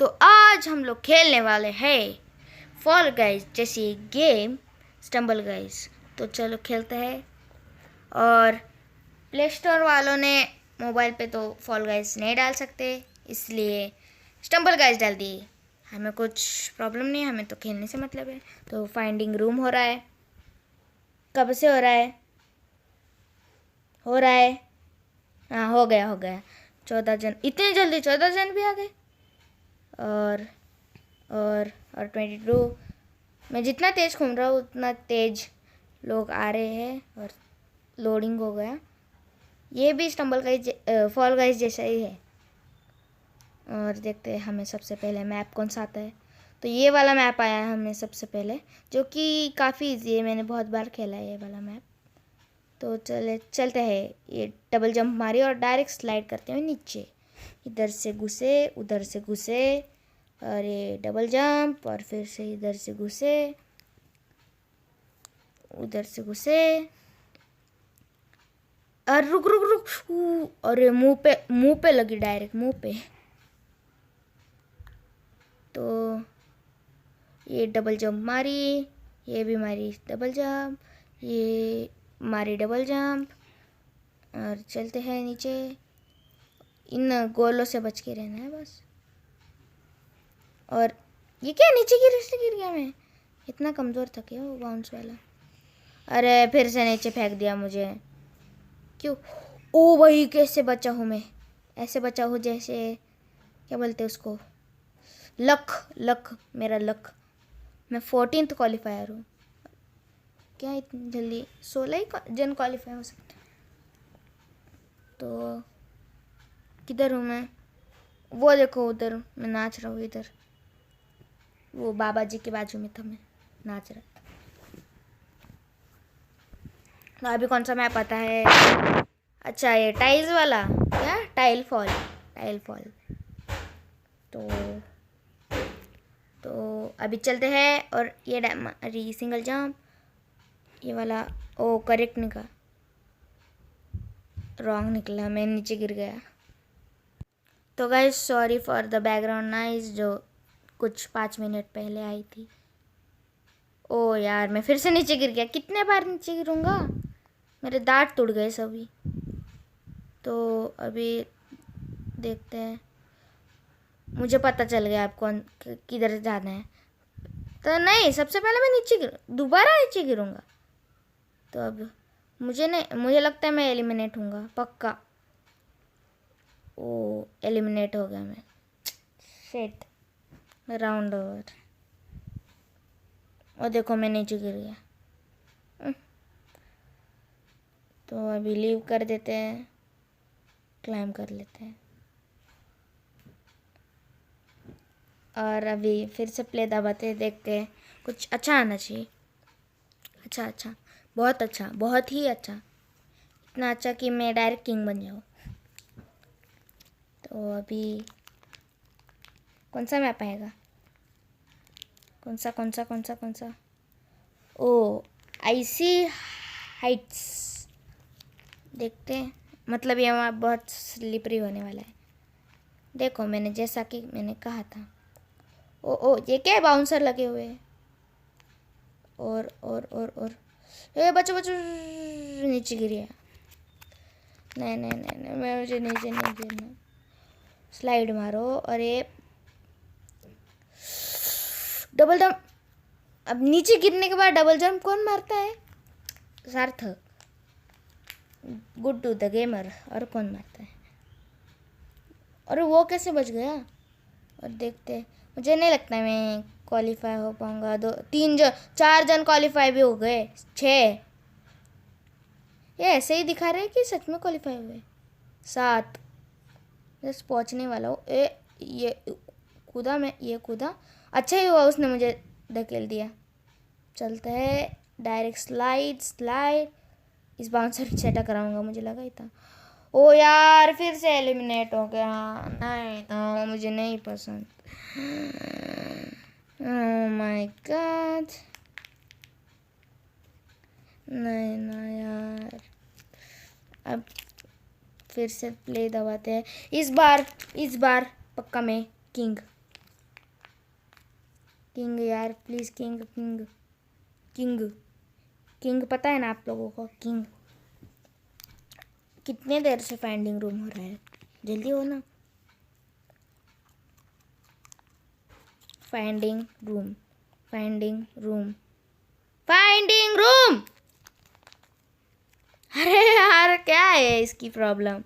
तो आज हम लोग खेलने वाले हैं फॉल गाइज जैसी गेम, स्टम्बल गाइज। तो चलो खेलते हैं। और प्ले स्टोर वालों ने मोबाइल पे तो फॉल गाइज नहीं डाल सकते, इसलिए स्टम्बल गाइज डाल दिए। हमें कुछ प्रॉब्लम नहीं है, हमें तो खेलने से मतलब है। तो फाइंडिंग रूम हो रहा है। कब से हो रहा है? हाँ, हो गया 14 जन। इतने जल्दी 14 जन भी आ गए। और और 22। मैं जितना तेज़ घूम रहा हूँ उतना तेज़ लोग आ रहे हैं और लोडिंग हो गया। ये भी स्टम्बल गाइज फॉल गाइज जैसा ही है। और देखते हैं हमें सबसे पहले मैप कौन सा आता है। तो ये वाला मैप आया है हमें सबसे पहले, जो कि काफ़ी इजी है। मैंने बहुत बार खेला है ये वाला मैप। तो चलते हैं। ये डबल जंप मारी और डायरेक्ट स्लाइड करते हुए नीचे, इधर से घुसे उधर से घुसे, और ये डबल जंप, और फिर से इधर से घुसे उधर से घुसे। और रुक रुक रुक, और ये मुंह पे लगी, डायरेक्ट मुंह पे। तो ये डबल जंप मारी, ये भी मारी डबल जंप, ये मारी डबल जंप। और चलते हैं नीचे। इन गोलों से बच के रहना है बस। और ये क्या, नीचे गिर गया मैं। इतना कमज़ोर था क्या वो बाउंस वाला? अरे फिर से नीचे फेंक दिया मुझे। क्यों? ओ भाई, कैसे बचा हूँ मैं? ऐसे बचा हूँ जैसे, क्या बोलते हैं उसको, लक मेरा लक। मैं 14th क्वालिफायर हूँ। क्या इतनी जल्दी 16 ही जन क्वालिफाई हो सकते? तो किधर हूँ मैं? वो देखो उधर मैं नाच रहा हूँ। इधर वो बाबा जी के बाजू में था, मैं नाच रहा था। तो अभी कौन सा मैप आता है? अच्छा, ये टाइल्स वाला, क्या टाइल फॉल। तो अभी चलते हैं। और ये सिंगल जंप, ये वाला। ओ करेक्ट निकला, रॉन्ग निकला, मैं नीचे गिर गया। तो guys sorry for the background noise जो कुछ 5 मिनट पहले आई थी। ओ यार, मैं फिर से नीचे गिर गया। कितने बार नीचे गिरूंगा? मेरे दांत टूट गए सभी। तो अभी देखते हैं। मुझे पता चल गया आप कौन किधर जाना है। तो नहीं, सबसे पहले मैं दोबारा नीचे गिरूंगा। तो अब मुझे लगता है मैं एलिमिनेट हूँगा पक्का। ओ एलिमिनेट हो गया मैं। Shit, round over. और देखो मैं नीचे गिर गया। तो अभी लीव कर देते हैं, क्लाइम कर लेते हैं। और अभी फिर से प्ले दबाते हैं, देखते हैं कुछ अच्छा आना चाहिए। अच्छा, बहुत अच्छा, बहुत ही अच्छा। इतना अच्छा कि मैं डायरेक्ट किंग बन जाऊँ। तो अभी कौन सा मैप आएगा? कौन सा? ओ आईसी हाइट्स। देखते हैं। मतलब ये मैप बहुत स्लिपरी होने वाला है। देखो मैंने जैसा कि मैंने कहा था। ओ ये क्या है? बाउंसर लगे हुए हैं। और ए बच्चों नीचे गिर गया। नहीं, मैं मुझे नीचे नहीं गिरना। स्लाइड मारो। और ये डबल जंप। अब नीचे गिरने के बाद डबल जंप कौन मारता है? सार्थक, गुड टू द गेमर। और कौन मारता है? और वो कैसे बच गया? और देखते, मुझे नहीं लगता मैं क्वालिफाई हो पाऊंगा। 4 जन क्वालिफाई भी हो गए। 6 ये ऐसे ही दिखा रहे हैं कि सच में क्वालिफाई हुए। 7 बस पहुंचने वाला हूँ। ये कूदा। अच्छा ही हुआ उसने मुझे धकेल दिया। चलते हैं डायरेक्ट स्लाइड। इस बाउंसर से टकराऊंगा, मुझे लगा ही था। ओ यार, फिर से एलिमिनेट हो गया। नहीं तो मुझे नहीं पसंद। ओह माय गॉड, नहीं ना यार। अब फिर से प्ले दबाते हैं। इस बार पक्का मैं किंग। किंग यार please, king king king king, पता है ना आप लोगों को किंग। कितने देर से फाइंडिंग रूम हो रहा है, जल्दी हो ना। Finding room, finding room, finding room. अरे यार क्या है इसकी प्रॉब्लम।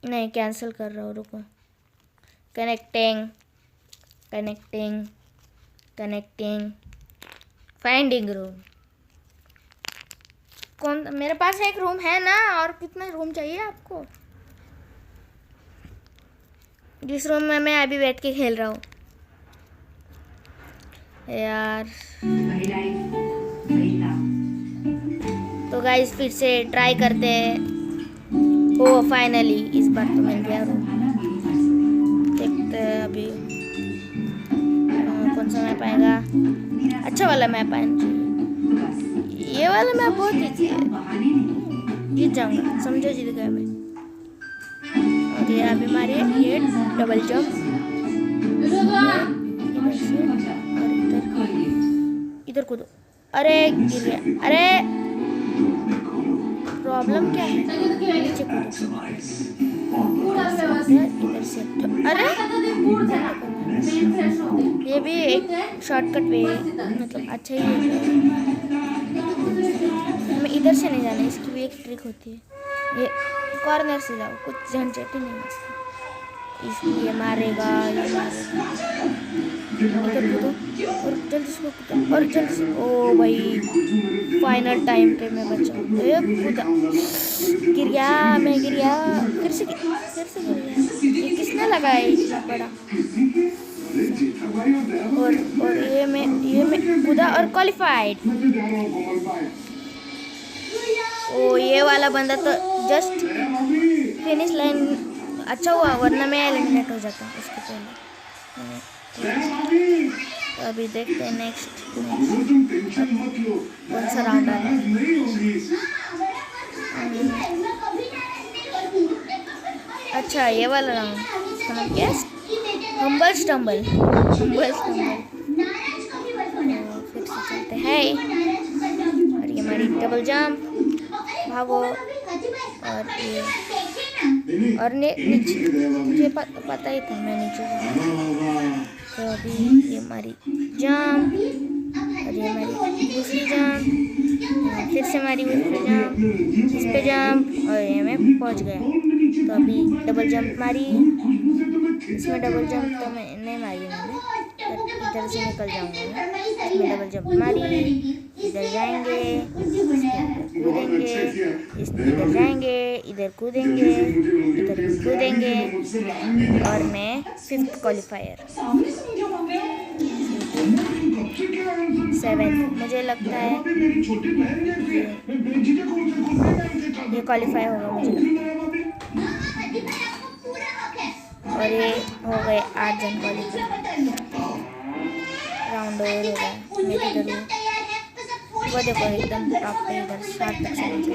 नहीं, कैंसिल कर रहा हूँ, रुको। Connecting connecting connecting, finding room. कौन, मेरे पास एक रूम है ना, और कितना रूम चाहिए आपको? जिस रूम में मैं अभी बैठ के खेल रहा हूँ यार। तो गाइस फिर से ट्राई करते हैं। ओ फाइनली इस बार तो मिल गया रूम। देखते हैं अभी कौन सा मैप आएगा। अच्छा वाला मैप आना चाहिए। ये वाला मैप बहुत ईजी है, जीत जाऊंगा, समझो जीत गया मैं। और ये अभी मारे, ये डबल जंप इधर से और इधर कूदो। अरे गिर गया। अरे प्रॉब्लम क्या है, नीचे कूदो। इधर से अरे ये भी एक शॉर्टकट वे, मतलब अच्छा ही है। हमें इधर से नहीं जाना, इसकी भी एक ट्रिक होती है। ये कॉर्नर से जाओ, कुछ झंझट ही नहीं है। इसलिए मारेगा, ये मारेगा। इधर कूदो और जल्दी से कूदो, और जल्दी से। ओ भाई फाइनल टाइम पे मैं बचा। कूदा, गिर गया, मैं गिर गया। फिर से गिर गया। ये किसने लगाया इतना बड़ा। और ये मैं कूदा और क्वालिफाइड। ओ ये वाला बंदा तो जस्ट फिनिश लाइन। अच्छा हुआ, वरना मैं एलिमिनेट हो जाता उसके पहले। तो अभी देखते हैं नेक्स्ट कौन सा राउंड आ रहा है। अच्छा ये वाला राउंड, इसका नाम क्या है? Humble stumble. Humble stumble. फिर से चलते हैं। और ये हमारी डबल जंप, भागो। और ये और नीचे, मुझे पता ही था मैं नीचे जाऊंगा। तो अभी ये हमारी जंप, और ये हमारी दूसरी जंप, फिर से हमारी दूसरी जंप, इस पे जंप, और ये मैं पहुंच गया। तो अभी डबल जंप मारी, इसमें डबल जंप तो मैं नहीं मारी मैंने, इधर से निकल जाऊंगा मैं। इसमें डबल जंप मारी, इधर जाएंगे, कूदेंगे, इधर जाएंगे, इधर कूदेंगे, इधर कूदेंगे, और मैं 5th क्वालिफायर 7th मुझे लगता है ये क्वालिफाई होगा मुझे लगता है। और ये हो गए 8 जन क्वालिफाई। राउंड ओवर हो गया। मैं किधर हूँ, वो देखो एकदम टॉप पे इधर 7 तक 705।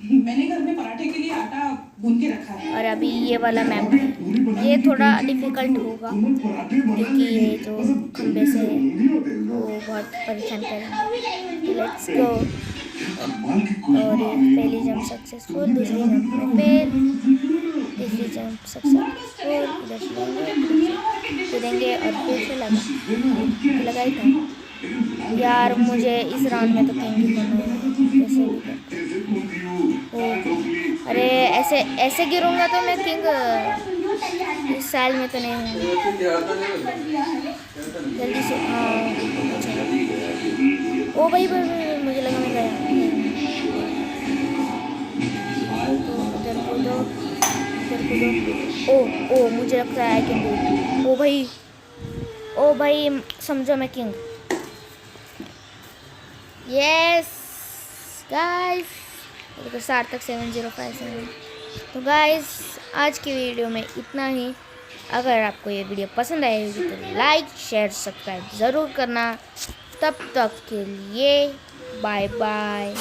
मैंने घर में पराठे के लिए आटा गूंथ के रखा है। और अभी ये वाला मैप है, ये थोड़ा डिफिकल्ट होगा क्योंकि ये जो खंबे से है वो बहुत परेशान करेंगे। Let's go. और ये पहली जंप सक्सेसफुल, दूसरी जंप में फेल, तीसरी जंप सक्सेसफुल, इधर से कूदेंगे और फिर से लगा ही था। यार मुझे इस राउंड में तो किंग ही बनना है कैसे भी। अरे ऐसे गिरूंगा तो मैं किंग इस साल में तो नहीं हूँ। जल्दी से ओ भाई मुझे लगा मैं गया। इधर कूदो, इधर कूदो। ओ मुझे लगता है किंग। ओ भाई समझो मैं किंग। यस गाइस, सार्थक 7057। तो गाइस आज की वीडियो में इतना ही। अगर आपको ये वीडियो पसंद आएगी तो लाइक शेयर सब्सक्राइब ज़रूर करना। तब तक के लिए बाय बाय।